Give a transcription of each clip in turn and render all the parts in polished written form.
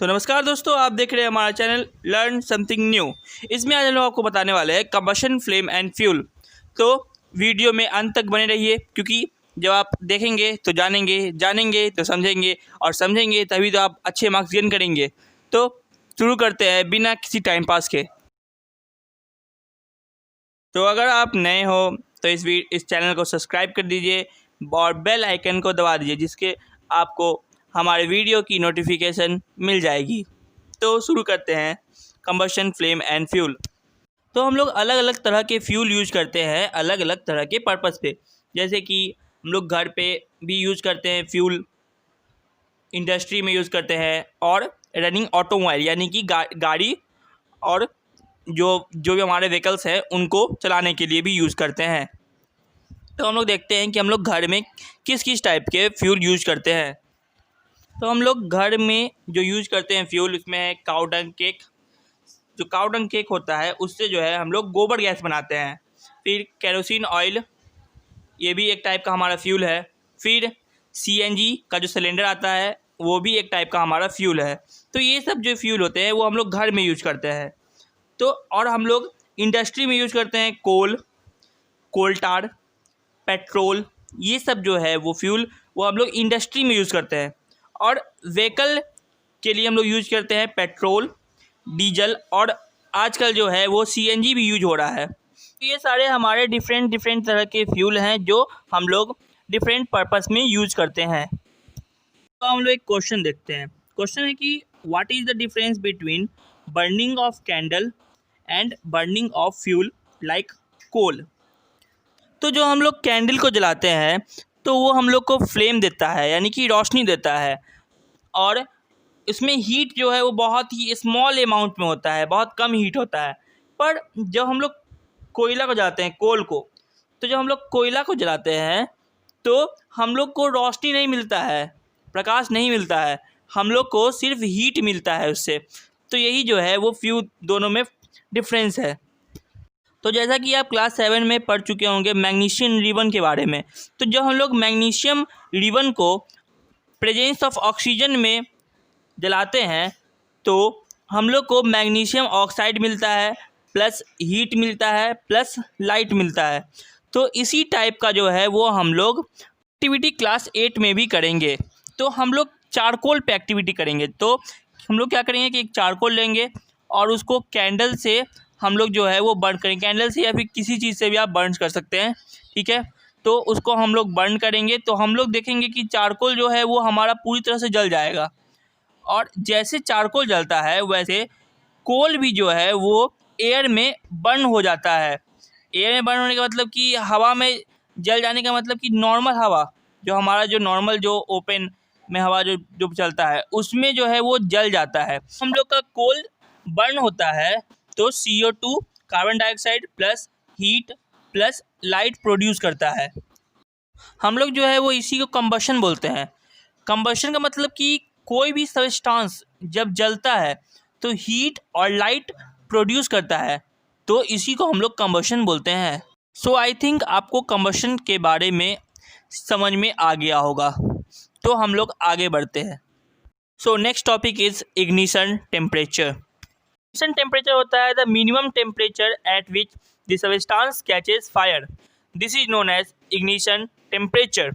तो नमस्कार दोस्तों, आप देख रहे हैं हमारा चैनल लर्न समथिंग न्यू। इसमें आज हम लोग आपको बताने वाले हैं कंबशन फ्लेम एंड फ्यूल। तो वीडियो में अंत तक बने रहिए, क्योंकि जब आप देखेंगे तो जानेंगे, जानेंगे तो समझेंगे, और समझेंगे तभी तो आप अच्छे मार्क्स गेन करेंगे। तो शुरू करते हैं बिना किसी टाइम पास के। तो अगर आप नए हो तो इस चैनल को सब्सक्राइब कर दीजिए और बेल आइकन को दबा दीजिए, जिसके आपको हमारे वीडियो की नोटिफिकेशन मिल जाएगी। तो शुरू करते हैं कंबशन फ्लेम एंड फ्यूल। तो हम लोग अलग अलग तरह के फ्यूल यूज करते हैं अलग अलग तरह के पर्पस पे। जैसे कि हम लोग घर पे भी यूज करते हैं फ्यूल, इंडस्ट्री में यूज़ करते हैं, और रनिंग ऑटोमोबाइल यानी कि गाड़ी और जो भी हमारे व्हीकल्स हैं उनको चलाने के लिए भी यूज़ करते हैं। तो हम लोग देखते हैं कि हम लोग घर में किस किस टाइप के फ्यूल यूज करते हैं। तो हम लोग घर में जो यूज़ करते हैं फ्यूल, उसमें है काऊ डंग केक। जो काऊ डंग केक होता है उससे जो है हम लोग गोबर गैस बनाते हैं। फिर केरोसिन ऑयल, ये भी एक टाइप का हमारा फ्यूल है। फिर सीएनजी का जो सिलेंडर आता है वो भी एक टाइप का हमारा फ्यूल है। तो ये सब जो फ्यूल होते हैं वो हम लोग घर में यूज करते हैं। तो और हम लोग इंडस्ट्री में यूज करते हैं कोल टार, पेट्रोल, ये सब जो है वो फ्यूल वो हम लोग इंडस्ट्री में यूज़ करते हैं। और व्हीकल के लिए हम लोग यूज करते हैं पेट्रोल, डीजल, और आजकल जो है वो सीएनजी भी यूज हो रहा है। ये सारे हमारे डिफरेंट तरह के फ्यूल हैं जो हम लोग डिफरेंट पर्पस में यूज करते हैं। तो हम लोग एक क्वेश्चन देखते हैं। क्वेश्चन है कि what is the difference between burning of candle and burning of fuel like coal. तो जो हम लोग कैंडल को जलाते हैं तो वो हम लोग को फ्लेम देता है, यानी कि रोशनी देता है, और इसमें हीट जो है वो बहुत ही स्मॉल अमाउंट में होता है, बहुत कम हीट होता है। पर जब हम लोग कोयला को जलाते हैं, कोल को, तो जब हम लोग कोयला को जलाते हैं तो हम लोग को रोशनी नहीं मिलता है, प्रकाश नहीं मिलता है, हम लोग को सिर्फ हीट मिलता है उससे। तो यही जो है वो फ्यूल दोनों में डिफरेंस है। तो जैसा कि आप क्लास 7 में पढ़ चुके होंगे मैग्नीशियम रिबन के बारे में। तो जब हम लोग मैग्नीशियम रिबन को प्रेजेंस ऑफ ऑक्सीजन में जलाते हैं तो हम लोग को मैग्नीशियम ऑक्साइड मिलता है, प्लस हीट मिलता है, प्लस लाइट मिलता है। तो इसी टाइप का जो है वो हम लोग एक्टिविटी क्लास 8 में भी करेंगे। तो हम लोग चारकोल पे एक्टिविटी करेंगे। तो हम लोग क्या करेंगे कि एक चारकोल लेंगे और उसको कैंडल से हम लोग जो है वो बर्न करेंगे। कैंडल से या फिर किसी चीज़ से भी आप बर्न कर सकते हैं, ठीक है। तो उसको हम लोग बर्न करेंगे तो हम लोग देखेंगे कि चारकोल जो है वो हमारा पूरी तरह से जल जाएगा। और जैसे चारकोल जलता है वैसे कोल भी जो है वो एयर में बर्न हो जाता है। एयर में बर्न होने का मतलब कि हवा में जल जाने का मतलब कि नॉर्मल हवा, जो हमारा जो नॉर्मल जो ओपन में हवा जो चलता है उसमें जो है वो जल जाता है। हम लोग का कोल बर्न होता है तो CO2 carbon dioxide plus heat plus light produce करता है। हम लोग जो है वो इसी को कंबशन बोलते हैं। कंबशन का मतलब कि कोई भी सब्सटेंस जब जलता है तो हीट और लाइट प्रोड्यूस करता है, तो इसी को हम लोग कंबशन बोलते हैं। सो आई थिंक आपको कंबशन के बारे में समझ में आ गया होगा। तो हम लोग आगे बढ़ते हैं। So next topic is ignition temperature. Ignition temperature होता है the minimum temperature at which the substance catches fire. This is known as ignition temperature.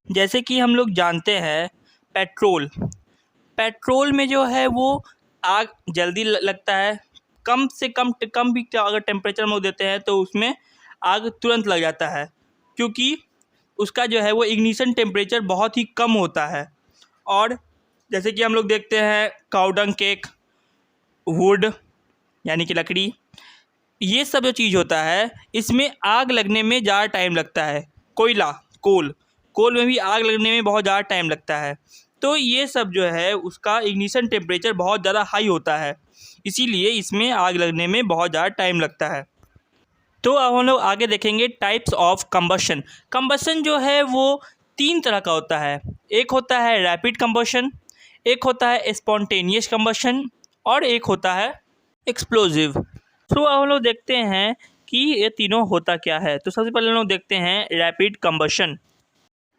जैसे कि हम लोग जानते हैं पेट्रोल में जो है वो आग जल्दी लगता है। कम से कम भी अगर टेम्परेचर हम लोग देते हैं तो उसमें आग तुरंत लग जाता है, क्योंकि उसका जो है वो इग्निशन टेम्परेचर बहुत ही कम होता है। और जैसे कि हम लोग देखते हैं काऊ डंग केक, वुड यानी कि लकड़ी, ये सब जो चीज़ होता है इसमें आग लगने में ज़्यादा टाइम लगता है। कोल में भी आग लगने में बहुत ज़्यादा टाइम लगता है। तो ये सब जो है उसका इग्निशन टेम्परेचर बहुत ज़्यादा हाई होता है, इसीलिए इसमें आग लगने में बहुत ज़्यादा टाइम लगता है। तो अब हम लोग आगे देखेंगे टाइप्स ऑफ कंबशन। कंबशन जो है वो 3 तरह का होता है। एक होता है रैपिड कंबशन, एक होता है स्पॉन्टेनियस कंबशन, और एक होता है एक्सप्लोजिव। तो अब हम लोग देखते हैं कि ये तीनों होता क्या है। तो सबसे पहले हम लोग देखते हैं रैपिड कंबशन।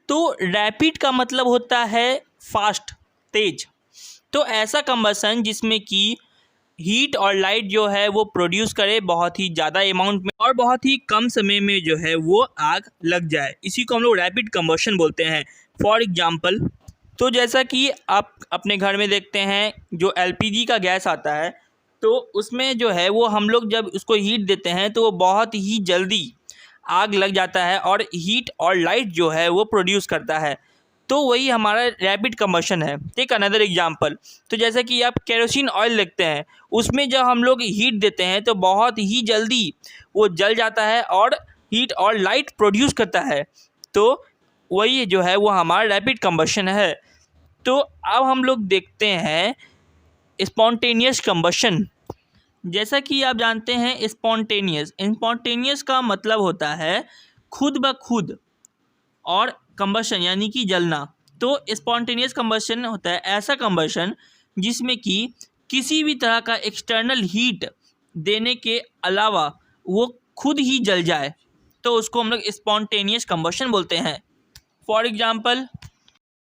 तो रैपिड का मतलब होता है फास्ट, तेज, तो ऐसा कंबसन जिसमें कि हीट और लाइट जो है वो प्रोड्यूस करे बहुत ही ज़्यादा अमाउंट में और बहुत ही कम समय में जो है वो आग लग जाए, इसी को हम लोग रैपिड कंबशन बोलते हैं। फॉर एग्जांपल, तो जैसा कि आप अपने घर में देखते हैं जो एलपीजी का गैस आता है, तो उसमें जो है वो हम लोग जब उसको हीट देते हैं तो वो बहुत ही जल्दी आग लग जाता है और हीट और लाइट जो है वो प्रोड्यूस करता है। तो वही हमारा रैपिड कंबशन है। टेक अनदर एग्जांपल, तो जैसे कि आप केरोसिन ऑयल देखते हैं, उसमें जब हम लोग हीट देते हैं तो बहुत ही जल्दी वो जल जाता है और हीट और लाइट प्रोड्यूस करता है। तो वही जो है वो हमारा रैपिड कंबशन है। तो अब हम लोग देखते हैं स्पॉन्टेनियस कंबशन। जैसा कि आप जानते हैं स्पॉन्टेनियस का मतलब होता है खुद ब खुद और कंबशन यानी कि जलना। तो स्पॉन्टेनियस कंबशन होता है ऐसा कंबशन जिसमें कि किसी भी तरह का एक्सटर्नल हीट देने के अलावा वो खुद ही जल जाए, तो उसको हम लोग स्पॉन्टेनियस कंबशन बोलते हैं। फॉर एग्जांपल,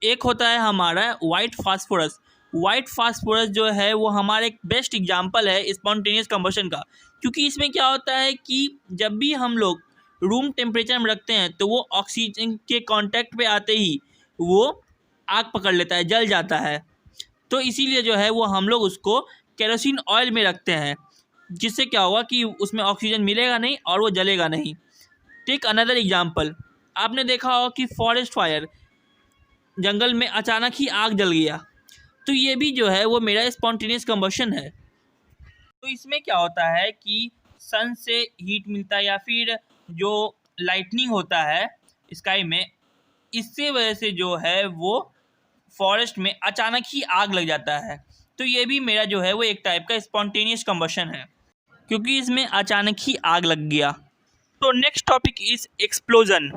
एक होता है हमारा वाइट फास्फोरस जो है वो हमारा एक बेस्ट एग्जांपल है स्पॉन्टेनियस कंबशन का, क्योंकि इसमें क्या होता है कि जब भी हम लोग रूम टेम्परेचर में रखते हैं तो वो ऑक्सीजन के कांटेक्ट पे आते ही वो आग पकड़ लेता है, जल जाता है। तो इसीलिए जो है वो हम लोग उसको केरोसिन ऑयल में रखते हैं, जिससे क्या होगा कि उसमें ऑक्सीजन मिलेगा नहीं और वो जलेगा नहीं। टेक अनदर एग्जांपल, आपने देखा होगा कि फॉरेस्ट फायर, जंगल में अचानक ही आग जल गया, तो ये भी जो है वो मेरा स्पॉन्टेनियस कंबशन है। तो इसमें क्या होता है कि सन से हीट मिलता है या फिर जो लाइटनिंग होता है स्काई में, इससे वजह से जो है वो फॉरेस्ट में अचानक ही आग लग जाता है। तो ये भी मेरा जो है वो एक टाइप का स्पॉन्टेनियस कंबशन है, क्योंकि इसमें अचानक ही आग लग गया। तो नेक्स्ट टॉपिक इज एक्सप्लोजन।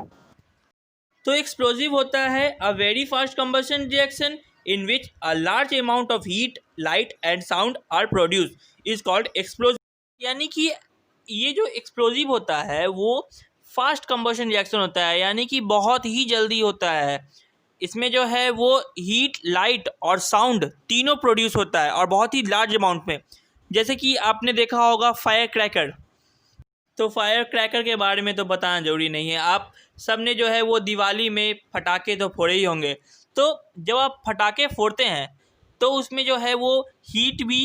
तो एक्सप्लोजिव होता है a very fast combustion reaction in which a large amount of heat, light and sound are produced is called explosion। यानी कि ये जो एक्सप्लोजिव होता है वो फास्ट कंबशन रिएक्शन होता है, यानी कि बहुत ही जल्दी होता है। इसमें जो है वो हीट, लाइट और साउंड तीनों प्रोड्यूस होता है और बहुत ही लार्ज अमाउंट में। जैसे कि आपने देखा होगा फायर क्रैकर, तो फायर क्रैकर के बारे में तो बताना ज़रूरी नहीं है, आप सब ने जो है वो दिवाली में पटाखे तो फोड़े ही होंगे। तो जब आप पटाखे फोड़ते हैं तो उसमें जो है वो हीट भी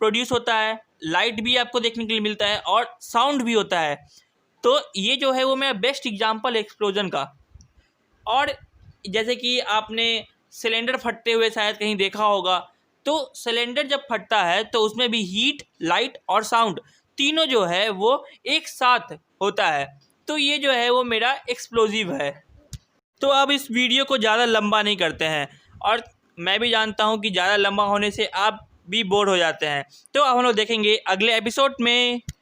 प्रोड्यूस होता है, लाइट भी आपको देखने के लिए मिलता है और साउंड भी होता है। तो ये जो है वो मेरा बेस्ट एग्जांपल एक्सप्लोजन का। और जैसे कि आपने सिलेंडर फटते हुए शायद कहीं देखा होगा, तो सिलेंडर जब फटता है तो उसमें भी हीट, लाइट और साउंड तीनों जो है वो एक साथ होता है। तो ये जो है वो मेरा एक्सप्लोजिव है। तो अब इस वीडियो को ज़्यादा लंबा नहीं करते हैं, और मैं भी जानता हूँ कि ज़्यादा लंबा होने से आप भी बोर हो जाते हैं। तो अब हम लोग देखेंगे अगले एपिसोड में।